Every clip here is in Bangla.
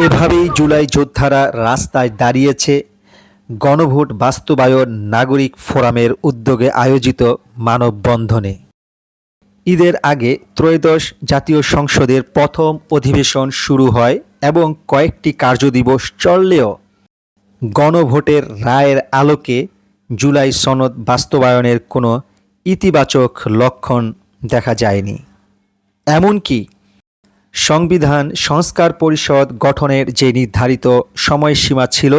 এভাবেই জুলাই যোদ্ধারা রাস্তায় দাঁড়িয়েছে গণভোট বাস্তবায়ন নাগরিক ফোরামের উদ্যোগে আয়োজিত মানববন্ধনে। ঈদের আগে ত্রয়োদশ জাতীয় সংসদের প্রথম অধিবেশন শুরু হয় এবং কয়েকটি কার্যদিবস চললেও গণভোটের রায়ের আলোকে জুলাই সনদ বাস্তবায়নের কোনো ইতিবাচক লক্ষণ দেখা যায়নি। এমনকি সংবিধান সংস্কার পরিষদ গঠনের যে নির্ধারিত সময়সীমা ছিল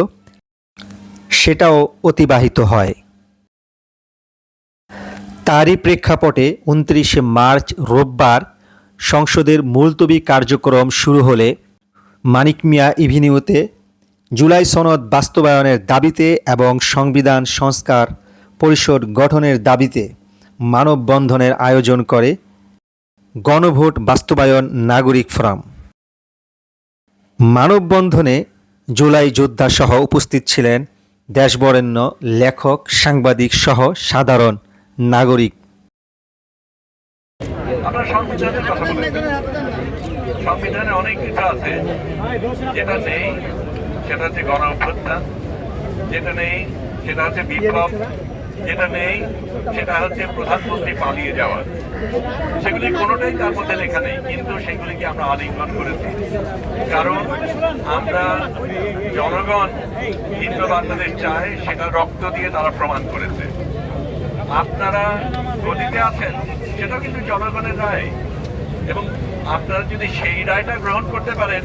সেটাও অতিবাহিত হয়। তারই প্রেক্ষাপটে ২৯শে মার্চ রোববার সংসদের মুলতবি কার্যক্রম শুরু হলে মানিক মিয়া এভিনিউতে জুলাই সনদ বাস্তবায়নের দাবিতে এবং সংবিধান সংস্কার পরিষদ গঠনের দাবিতে মানববন্ধনের আয়োজন করে গণভোট বাস্তবায়ন নাগরিক ফোরাম। মানববন্ধনে জুলাই যোদ্ধা সহ উপস্থিত ছিলেন দেশবরেণ্য লেখক, সাংবাদিক সহ সাধারণ নাগরিক। আমরা সংবিধানের কথা বলি। সংবিধানে অনেক কিছু আছে, যেটা নেই সেটা হচ্ছে গণ অভ্যুত্থান, যেটা নেই সেটা হচ্ছে বিপ্লব, যেটা নেই সেটা হচ্ছে প্রধানমন্ত্রী পালিয়ে যাওয়া। সেগুলি কোনোটাই তার মধ্যে লেখা নেই, কিন্তু সেগুলিকে আমরা আলিঙ্গন করেছি। কারণ আমরা জনগণ ভিন্ন বাংলাদেশ চায়, সেটা রক্ত দিয়ে তারা প্রমাণ করেছে। আপনারা গদিতে আছেন, সেটাও কিন্তু জনগণের রায়, এবং আপনারা যদি সেই রায়টা গ্রহণ করতে পারেন,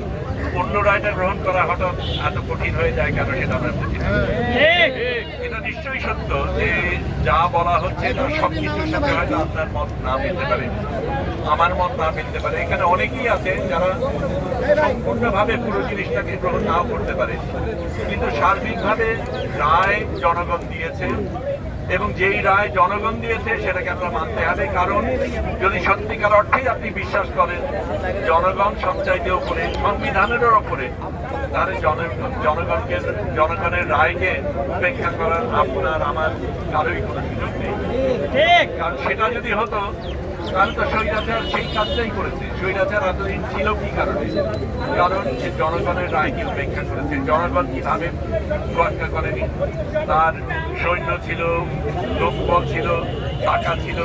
অন্য রায়টা গ্রহণ করা হঠাৎ এত কঠিন হয়ে যায় কেন সেটা আমরা বুঝি না। এটা নিশ্চয়ই সত্য যে যা বলা হচ্ছে তার সবকিছুর সাথে হয়তো আপনার মত না মিলতে পারে, আমার মত না মিলতে পারে। এখানে অনেকেই আছে যারা সম্পূর্ণভাবে পুরো জিনিসটাকে গ্রহণ নাও করতে পারে, কিন্তু সার্বিকভাবে রায় জনগণ দিয়েছে, এবং যেই রায় জনগণ দিয়েছে সেটাকে আমরা মানতে হবে। কারণ যদি সত্যিকার অর্থেই আপনি বিশ্বাস করেন জনগণ সবচাইতে ওপরে, সংবিধানেরও ওপরে, তাহলে জনগণের রায়কে উপেক্ষা করার আপনার আমার কারোই কোনো সুযোগ নেই। কারণ সেটা যদি হতো তাহলে তো স্বৈরাচার সেই কাজটাই করেছে। স্বৈরাচার এতদিন ছিল কি কারণে? কারণ সে জনগণের রায়কে উপেক্ষা করেছে। জনগণ কিভাবে উপেক্ষা করেনি? তার সৈন্য ছিল, লোকবল ছিল, টাকা ছিল,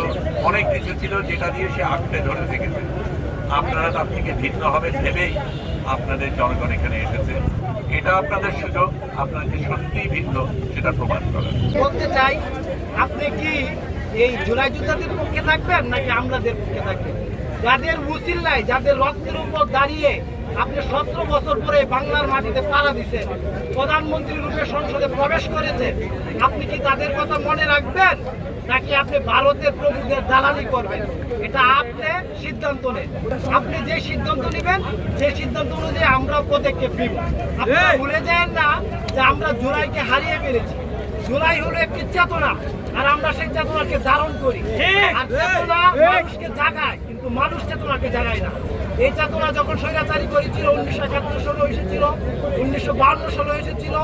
অনেক কিছু ছিল যেটা দিয়ে সে আঁকড়ে ধরে থেকেছে। আপনারা তার থেকে ভিন্ন হবে ভেবেই আপনাদের জনগণ এখানে এসেছে। এটা আপনাদের সুযোগ, আপনারা যে সত্যিই ভিন্ন সেটা প্রমাণ করেন। বলতে চাই, আপনি কি এই জুলাই যোদ্ধাদের পক্ষে থাকবেন নাকি আমলাদের পক্ষে থাকবেন? যাদের উসিলায়, যাদের রক্তের উপর দাঁড়িয়ে আপনি 17 বছর পরে বাংলার মাটিতে পাড়া দিচ্ছেন, প্রধানমন্ত্রী রূপে সংসদে প্রবেশ করেছেন, আপনি কি তাদের কথা মনে রাখবেন নাকি আপনি ভারতের প্রভুদের দালালি করবেন? এটা আপনি সিদ্ধান্ত নেন। আপনি যে সিদ্ধান্ত নেবেন সেই সিদ্ধান্ত অনুযায়ী আমরা পদক্ষেপ নিব। আপনারা ভুলে যান না যে আমরা জুলাইকে হারিয়ে ফেলেছি। জুলাই হলো একটি চেতনা, আর আমরা সেই চেতনাকে ধারণ করি। আর চেতনা মানুষকে জাগায়, কিন্তু মানুষ চেতনাকে জাগায় না। এই চেতনা যখন স্বৈরাচারী করেছিল 1971 সালে এসেছিল, 1952 সালে এসেছিল,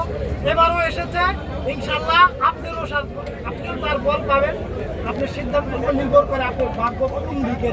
এবারও এসেছে। ইনশাল্লাহ আপনিও তার বল পাবেন। আপনার সিদ্ধান্তের উপর নির্ভর করে আপনার ভাগ্য কোন দিকে